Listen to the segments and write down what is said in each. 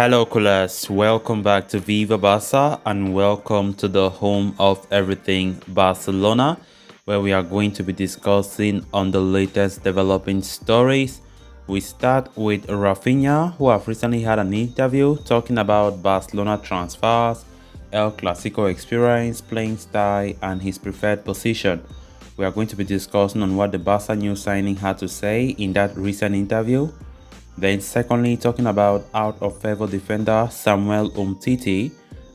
Hello, Kulas. Welcome back to Viva Barca and welcome to the home of everything Barcelona, where we are going to be discussing on the latest developing stories. We start with Raphinha, who have recently had an interview talking about Barcelona transfers, El Clasico experience, playing style, and his preferred position. We are going to be discussing on what the Barca new signing had to say in that recent interview. Then secondly, talking about out-of-favor defender Samuel Umtiti,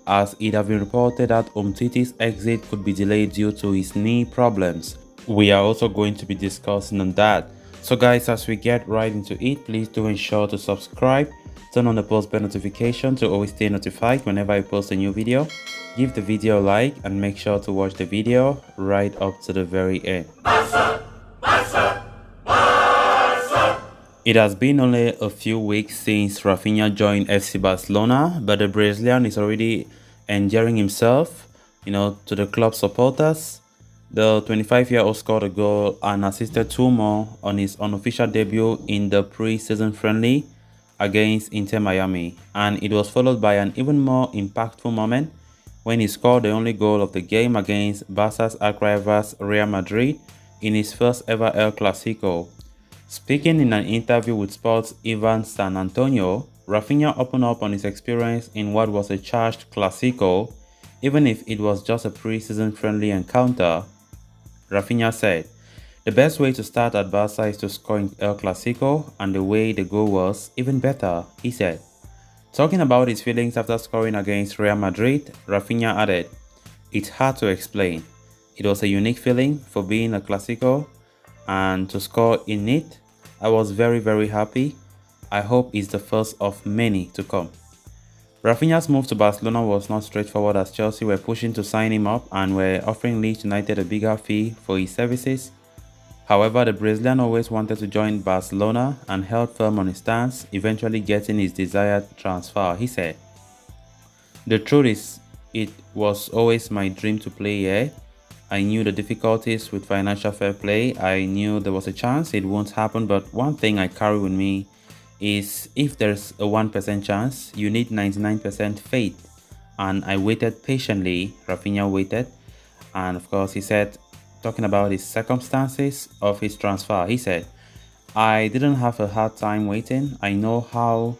as it has been reported that Umtiti's exit could be delayed due to his knee problems. We are also going to be discussing on that. So guys, as we get right into it, please do ensure to subscribe, turn on the post bell notification to always stay notified whenever I post a new video. Give the video a like and make sure to watch the video right up to the very end. It has been only a few weeks since Raphinha joined FC Barcelona, but the Brazilian is already endearing himself, to the club supporters. The 25-year-old scored a goal and assisted two more on his unofficial debut in the pre-season friendly against Inter Miami, and it was followed by an even more impactful moment when he scored the only goal of the game against Barca's arch-rivals Real Madrid in his first ever El Clasico. Speaking in an interview with Sports Ivan San Antonio, Raphinha opened up on his experience in what was a charged Clasico, even if it was just a pre-season friendly encounter. Raphinha said, "The best way to start at Barca is to score in El Clasico, and the way the goal was, even better," he said. Talking about his feelings after scoring against Real Madrid, Raphinha added, "It's hard to explain. It was a unique feeling for being a Clasico, and to score in it, I was very happy. I hope it's the first of many to come." Raphinha's move to Barcelona was not straightforward, as Chelsea were pushing to sign him up and were offering Leeds United a bigger fee for his services. However, the Brazilian always wanted to join Barcelona and held firm on his stance, eventually getting his desired transfer, he said. "The truth is, it was always my dream to play here. I knew the difficulties with financial fair play. I knew there was a chance it won't happen, but one thing I carry with me is if there's a 1% chance, you need 99% faith. And I waited patiently." Raphinha waited. And of course, he said, talking about his circumstances of his transfer, he said, "I didn't have a hard time waiting. I know how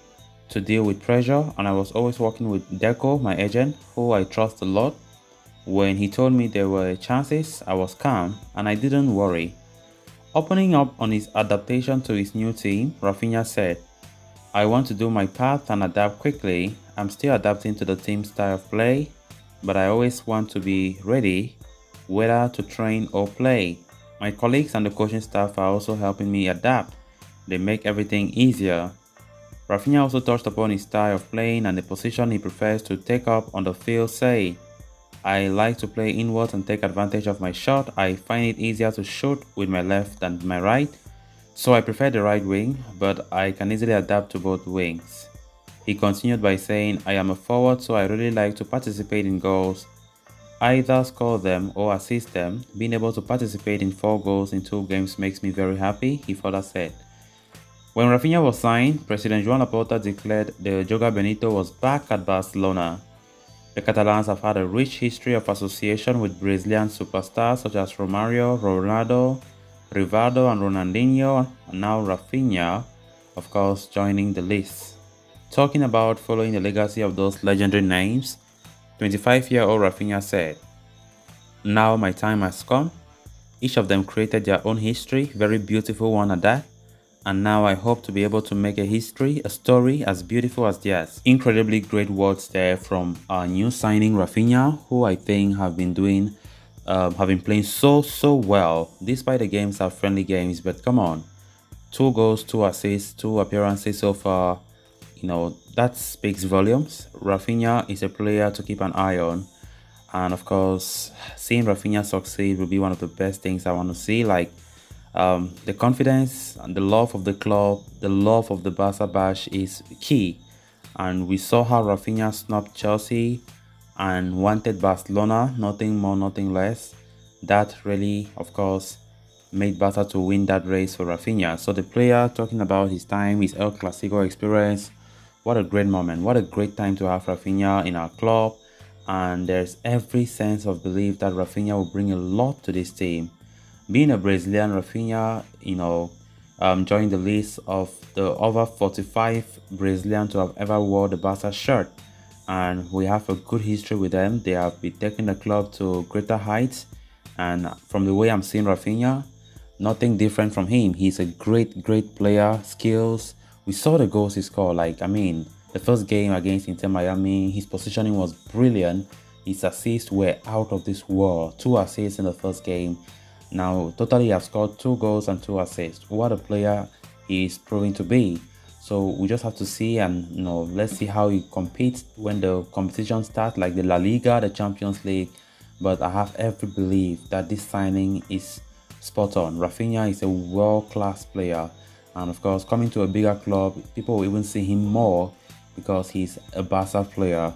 to deal with pressure, and I was always working with Deco, my agent, who I trust a lot. When he told me there were chances, I was calm and I didn't worry." Opening up on his adaptation to his new team, Raphinha said, "I want to do my part and adapt quickly. I'm still adapting to the team's style of play, but I always want to be ready, whether to train or play. My colleagues and the coaching staff are also helping me adapt. They make everything easier." Raphinha also touched upon his style of playing and the position he prefers to take up on the field, saying, "I like to play inwards and take advantage of my shot. I find it easier to shoot with my left than my right, so I prefer the right wing, but I can easily adapt to both wings." He continued by saying, "I am a forward, so I really like to participate in goals, either score them or assist them. Being able to participate in 4 goals in 2 games makes me very happy," he further said. When Raphinha was signed, President Joan Laporta declared the Joga Benito was back at Barcelona. The Catalans have had a rich history of association with Brazilian superstars such as Romario, Ronaldo, Rivaldo and Ronaldinho, and now Raphinha, of course, joining the list. Talking about following the legacy of those legendary names, 25-year-old Raphinha said, "Now my time has come. Each of them created their own history, very beautiful one at that. And now I hope to be able to make a history, a story as beautiful as theirs." Incredibly great words there from our new signing Raphinha, who I think have been playing so well, despite the games are friendly games. But come on, 2 goals, 2 assists, 2 appearances so far. That speaks volumes. Raphinha is a player to keep an eye on. And of course, seeing Raphinha succeed will be one of the best things I want to see. The confidence and the love of the club, the love of the Barca Bash is key. And we saw how Raphinha snubbed Chelsea and wanted Barcelona, nothing more, nothing less. That really, of course, made Barca to win that race for Raphinha. So the player, talking about his time, his El Clasico experience, What a great moment. What a great time to have Raphinha in our club. And there's every sense of belief that Raphinha will bring a lot to this team. Being a Brazilian, Raphinha, joined the list of the over 45 Brazilians to have ever worn the Barca shirt. And we have a good history with them. They have been taking the club to greater heights. And from the way I'm seeing Raphinha, nothing different from him. He's a great player, skills. We saw the goals he scored. The first game against Inter Miami, his positioning was brilliant. His assists were out of this world. 2 assists in the first game. Now, totally, he has scored 2 goals and 2 assists. What a player he is proving to be. So we just have to see, and let's see how he competes when the competition starts, like the La Liga, the Champions League. But I have every belief that this signing is spot on. Raphinha is a world-class player, and of course, coming to a bigger club, people will even see him more because he's a Barca player.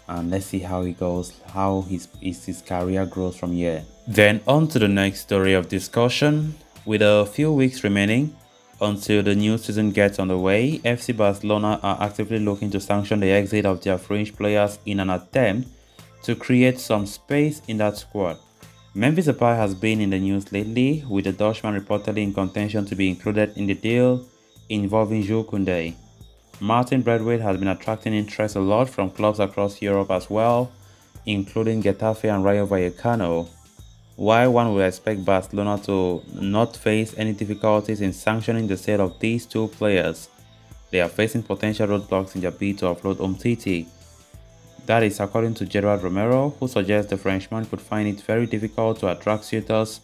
And let's see how he goes, how his career grows from here. Then on to the next story of discussion. With a few weeks remaining until the new season gets underway, FC Barcelona are actively looking to sanction the exit of their fringe players in an attempt to create some space in that squad. Memphis Depay has been in the news lately, with the Dutchman reportedly in contention to be included in the deal involving Jules Koundé. Martin Braithwaite has been attracting interest a lot from clubs across Europe as well, including Getafe and Rayo Vallecano. While one would expect Barcelona to not face any difficulties in sanctioning the sale of these 2 players, they are facing potential roadblocks in their bid to offload Umtiti. That is according to Gerard Romero, who suggests the Frenchman could find it very difficult to attract suitors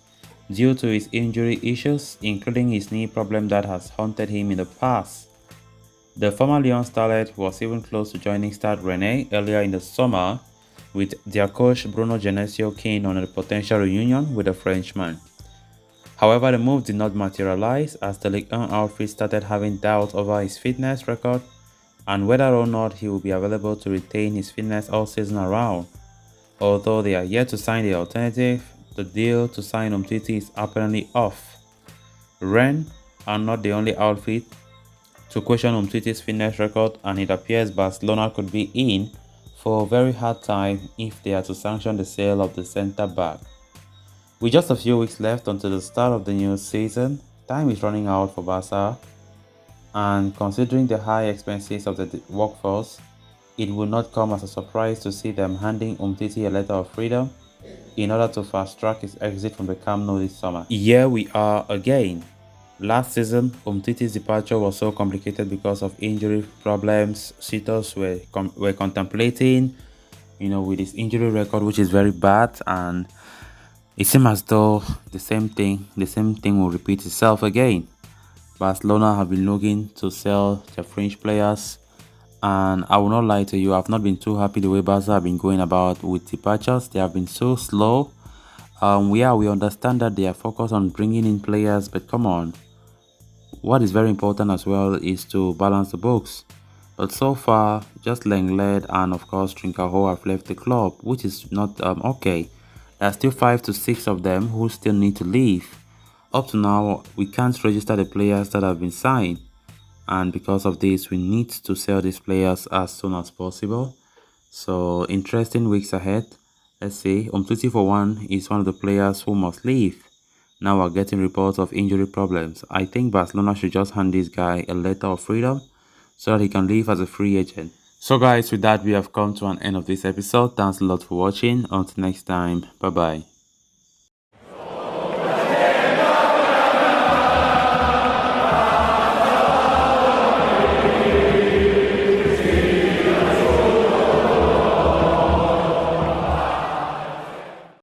due to his injury issues, including his knee problem that has haunted him in the past. The former Lyon starlet was even close to joining Stade Rennais earlier in the summer, with their coach Bruno Genesio keen on a potential reunion with the Frenchman. However, the move did not materialize as the Ligue 1 outfit started having doubts over his fitness record and whether or not he will be available to retain his fitness all season around. Although they are yet to sign the alternative, the deal to sign Umtiti is apparently off. Rennes are not the only outfit to question Umtiti's fitness record, and it appears Barcelona could be in for a very hard time if they are to sanction the sale of the centre-back. With just a few weeks left until the start of the new season, time is running out for Barca, and considering the high expenses of the workforce, it will not come as a surprise to see them handing Umtiti a letter of freedom in order to fast-track his exit from the Camp Nou this summer. Here we are again. Last season, Umtiti's departure was so complicated because of injury problems. Suitors were contemplating, with his injury record, which is very bad, and it seems as though the same thing will repeat itself again. Barcelona have been looking to sell their French players, and I will not lie to you, I've not been too happy the way Barca have been going about with departures. They have been so slow. We understand that they are focused on bringing in players, but come on. What is very important as well is to balance the books. But so far, just Lenglet and of course Trincajo have left the club, which is not okay. There are still 5 to 6 of them who still need to leave. Up to now, we can't register the players that have been signed, and because of this, we need to sell these players as soon as possible. So interesting weeks ahead. Let's see. Umtiti for one is one of the players who must leave. Now we're getting reports of injury problems. I think Barcelona should just hand this guy a letter of freedom so that he can leave as a free agent. So guys, with that, we have come to an end of this episode. Thanks a lot for watching. Until next time, bye bye.